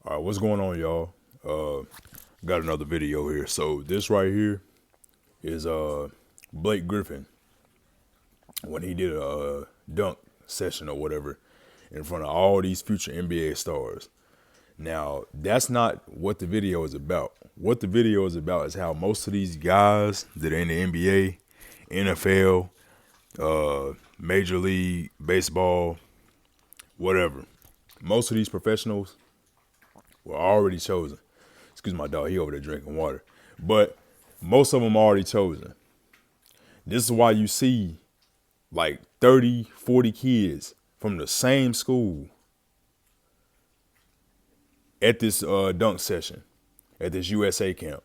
All right, what's going on, y'all? Got another video here. So this right here is Blake Griffin when he did a dunk session or whatever in front of all these future NBA stars. Now, that's not what the video is about. What the video is about is how most of these guys that are in the NBA, NFL, Major League Baseball, whatever, most of these professionals were already chosen. Excuse my dog, he over there drinking water. But most of them already chosen. This is why you see like 30, 40 kids from the same school at this dunk session, at this USA camp.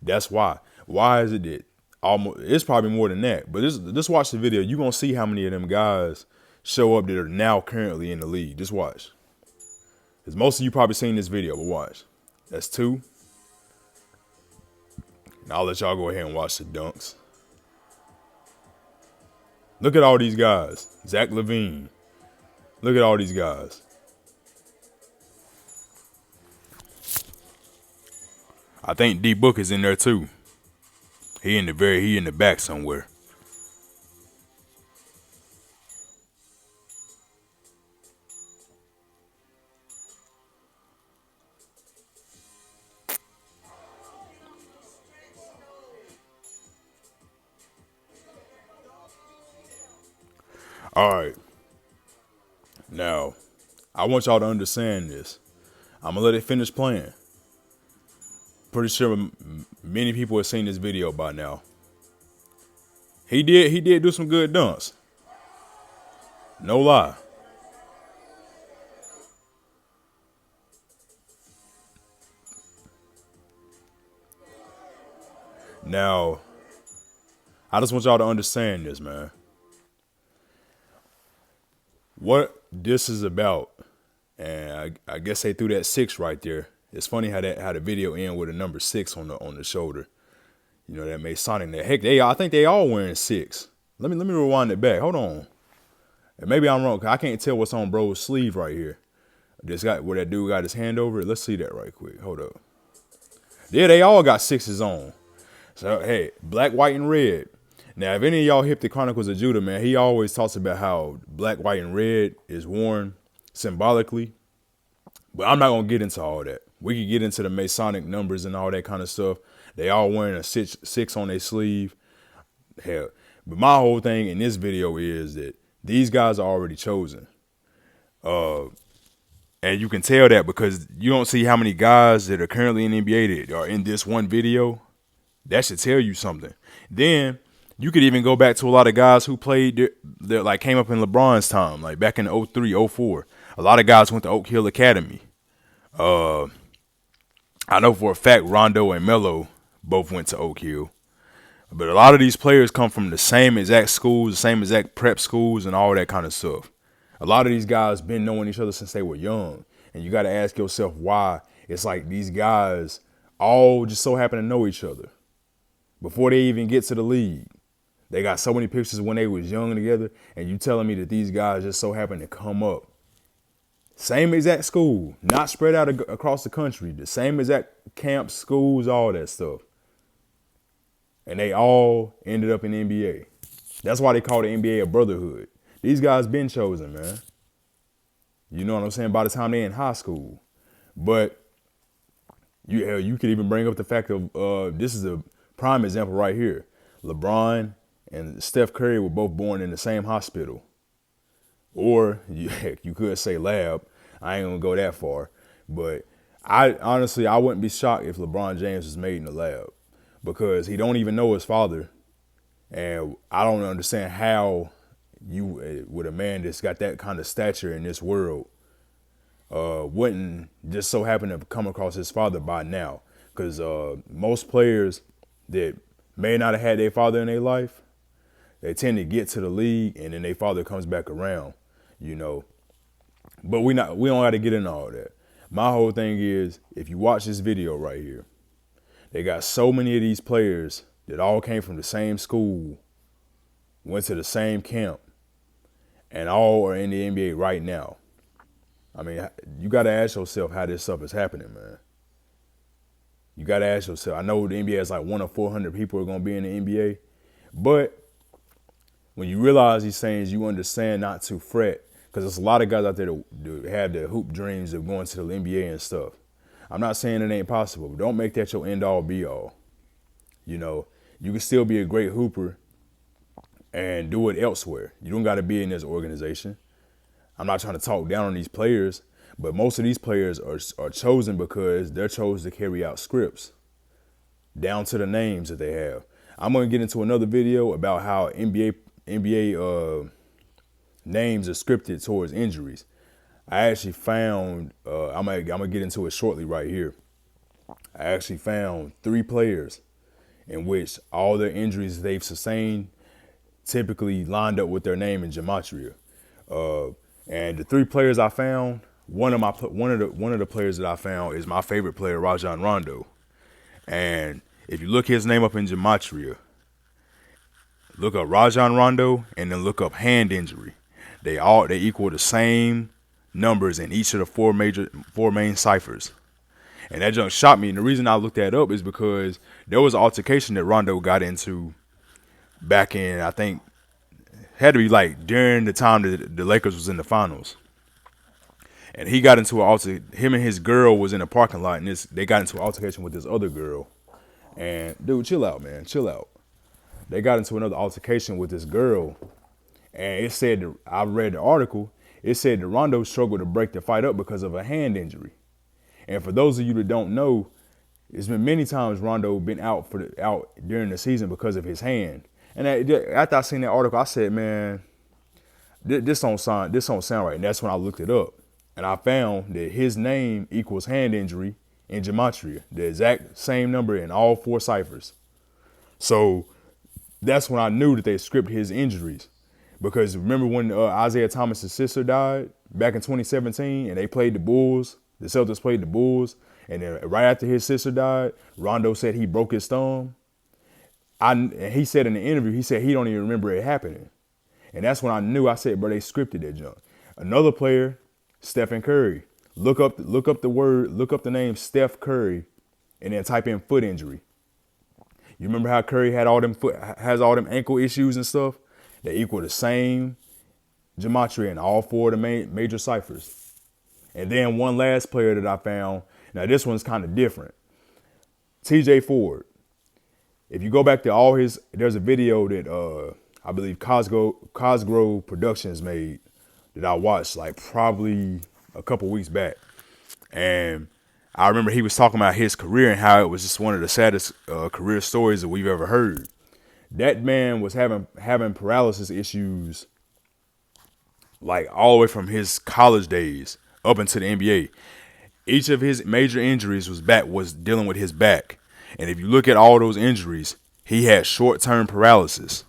That's why. Why is it that almost, it's probably more than that. But just watch the video. You're going to see how many of them guys show up that are now currently in the league. Just watch. Because most of you probably seen this video, but watch. That's two. Now I'll let y'all go ahead and watch the dunks. Look at all these guys. Zach Lavine. Look at all these guys. I think D Book is in there too. He in the back somewhere. All right. Now, I want y'all to understand this. I'm gonna let it finish playing. Pretty sure many people have seen this video by now. He did do some good dunks. No lie. Now, I just want y'all to understand this, man. What this is about, and I guess they threw that 6 right there. It's funny how the video end with a number 6 on the shoulder. You know, that Masonic. That heck, I think they all wearing 6. Let me rewind it back. Hold on. And maybe I'm wrong, 'cause I can't tell what's on bro's sleeve right here. This guy where that dude got his hand over it. Let's see that right quick. Hold up. Yeah, they all got 6s on. So hey, black, white, and red. Now, if any of y'all hip the Chronicles of Judah, man, he always talks about how black, white, and red is worn symbolically. But I'm not going to get into all that. We could get into the Masonic numbers and all that kind of stuff. They all wearing a 6 on their sleeve. Hell, but my whole thing in this video is that these guys are already chosen. And you can tell that because you don't see how many guys that are currently in the NBA that are in this one video. That should tell you something. Then you could even go back to a lot of guys who played that like came up in LeBron's time, like back in 03, 04. A lot of guys went to Oak Hill Academy. I know for a fact Rondo and Melo both went to Oak Hill. But a lot of these players come from the same exact schools, the same exact prep schools, and all that kind of stuff. A lot of these guys been knowing each other since they were young. And you got to ask yourself why it's like these guys all just so happen to know each other before they even get to the league. They got so many pictures when they was young together, and you telling me that these guys just so happen to come up. Same exact school, not spread out across the country. The same exact camps, schools, all that stuff. And they all ended up in the NBA. That's why they call the NBA a brotherhood. These guys been chosen, man. You know what I'm saying? By the time they in high school. But you could even bring up the fact of this is a prime example right here. LeBron and Steph Curry were both born in the same hospital. Or you could say lab. I ain't gonna go that far. But I wouldn't be shocked if LeBron James was made in the lab because he don't even know his father. And I don't understand how you, with a man that's got that kind of stature in this world, wouldn't just so happen to come across his father by now. Because most players that may not have had their father in their life, they tend to get to the league and then their father comes back around, you know. But we don't got to get into all that. My whole thing is, if you watch this video right here, they got so many of these players that all came from the same school, went to the same camp, and all are in the NBA right now. I mean, you got to ask yourself how this stuff is happening, man. You got to ask yourself. I know the NBA is like 1 of 400 people are going to be in the NBA, but when you realize these things, you understand not to fret, because there's a lot of guys out there that have the hoop dreams of going to the NBA and stuff. I'm not saying it ain't possible, but don't make that your end all be all. You know, you can still be a great hooper and do it elsewhere. You don't got to be in this organization. I'm not trying to talk down on these players, but most of these players are chosen because they're chosen to carry out scripts down to the names that they have. I'm going to get into another video about how NBA names are scripted towards injuries. I actually found, I'm gonna get into it shortly right here. I actually found 3 players in which all their injuries they've sustained typically lined up with their name in gematria. And the 3 players I found, one of the players that I found is my favorite player, Rajon Rondo. And if you look his name up in gematria, look up Rajon Rondo and then look up hand injury. They equal the same numbers in each of the four main ciphers. And that junk shocked me. And the reason I looked that up is because there was an altercation that Rondo got into back in, I think, had to be like during the time that the Lakers was in the finals. And he got into him and his girl was in a parking lot, and they got into an altercation with this other girl. And dude, chill out, man, chill out. They got into another altercation with this girl, and it said, I read the article, it said that Rondo struggled to break the fight up because of a hand injury. And for those of you that don't know, it's been many times Rondo been out during the season because of his hand. And after I seen that article, I said, man, this don't sound right. And that's when I looked it up. And I found that his name equals hand injury in gematria, the exact same number in all 4 ciphers. So that's when I knew that they scripted his injuries. Because remember when Isaiah Thomas's sister died back in 2017 and they played the Bulls, the Celtics played the Bulls, and then right after his sister died, Rondo said he broke his thumb. And he said in the interview, he said he don't even remember it happening. And that's when I knew. I said, bro, they scripted that junk. Another player, Stephen Curry. Look up the name Steph Curry, and then type in foot injury. You remember how Curry has all them ankle issues and stuff? They equal the same gematria in all 4 of the major ciphers. And then one last player that I found. Now this one's kind of different. TJ Ford. If you go back to there's a video that I believe Cosgrove Productions made that I watched like probably a couple weeks back. And I remember he was talking about his career and how it was just one of the saddest career stories that we've ever heard. That man was having paralysis issues like all the way from his college days up into the NBA. Each of his major injuries was dealing with his back. And if you look at all those injuries, he had short-term paralysis.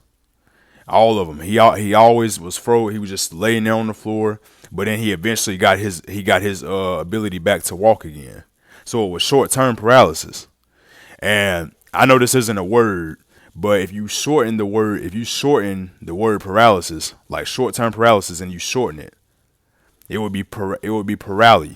All of them. He always was frozen. He was just laying there on the floor. But then he eventually got his ability back to walk again. So it was short-term paralysis. And I know this isn't a word, but if you shorten the word paralysis, like short-term paralysis, and you shorten it, it would be paraly.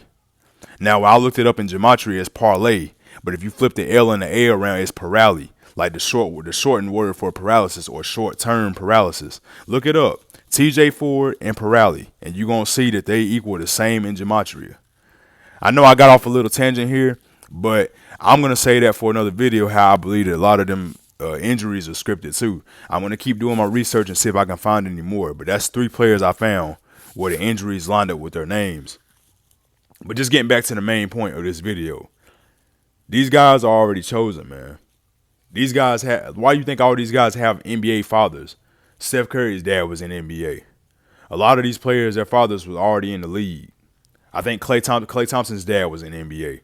Now I looked it up in gematria as parlay, but if you flip the L and the A around, it's paraly, like the shortened word for paralysis or short-term paralysis. Look it up, TJ Ford and paraly, and you're gonna see that they equal the same in gematria. I know I got off a little tangent here, but I'm gonna say that for another video how I believe that a lot of them injuries are scripted too. I'm gonna keep doing my research and see if I can find any more. But that's 3 players I found where the injuries lined up with their names. But just getting back to the main point of this video, these guys are already chosen, man. These guys why you think all these guys have NBA fathers? Steph Curry's dad was in the NBA. A lot of these players, their fathers was already in the league. I think Klay Thompson's dad was in the NBA.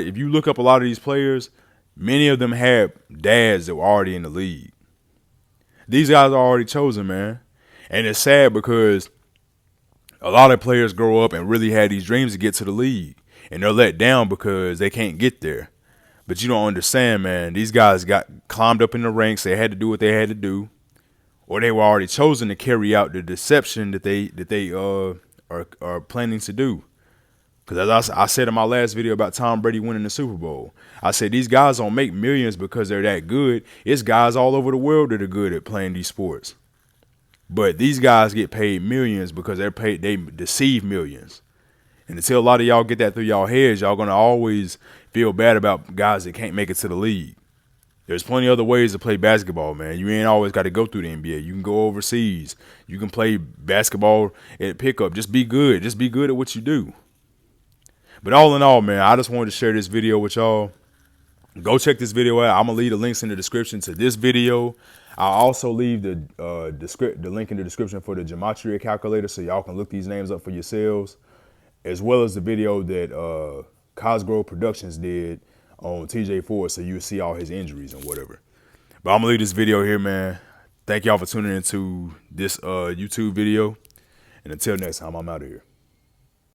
If you look up a lot of these players, many of them had dads that were already in the league. These guys are already chosen, man. And it's sad because a lot of players grow up and really had these dreams to get to the league. And they're let down because they can't get there. But you don't understand, man. These guys got climbed up in the ranks. They had to do what they had to do. Or they were already chosen to carry out the deception that they are planning to do. Because as I said in my last video about Tom Brady winning the Super Bowl, I said these guys don't make millions because they're that good. It's guys all over the world that are good at playing these sports. But these guys get paid millions because they deceive millions. And until a lot of y'all get that through y'all heads, y'all gonna always feel bad about guys that can't make it to the league. There's plenty of other ways to play basketball, man. You ain't always got to go through the NBA. You can go overseas. You can play basketball at pickup. Just be good. Just be good at what you do. But all in all, man, I just wanted to share this video with y'all. Go check this video out. I'm going to leave the links in the description to this video. I'll also leave the link in the description for the gematria calculator so y'all can look these names up for yourselves, as well as the video that Cosgrove Productions did on TJ Ford, so you see all his injuries and whatever. But I'm gonna leave this video here, man. Thank y'all for tuning into this YouTube video, and until next time, I'm out of here.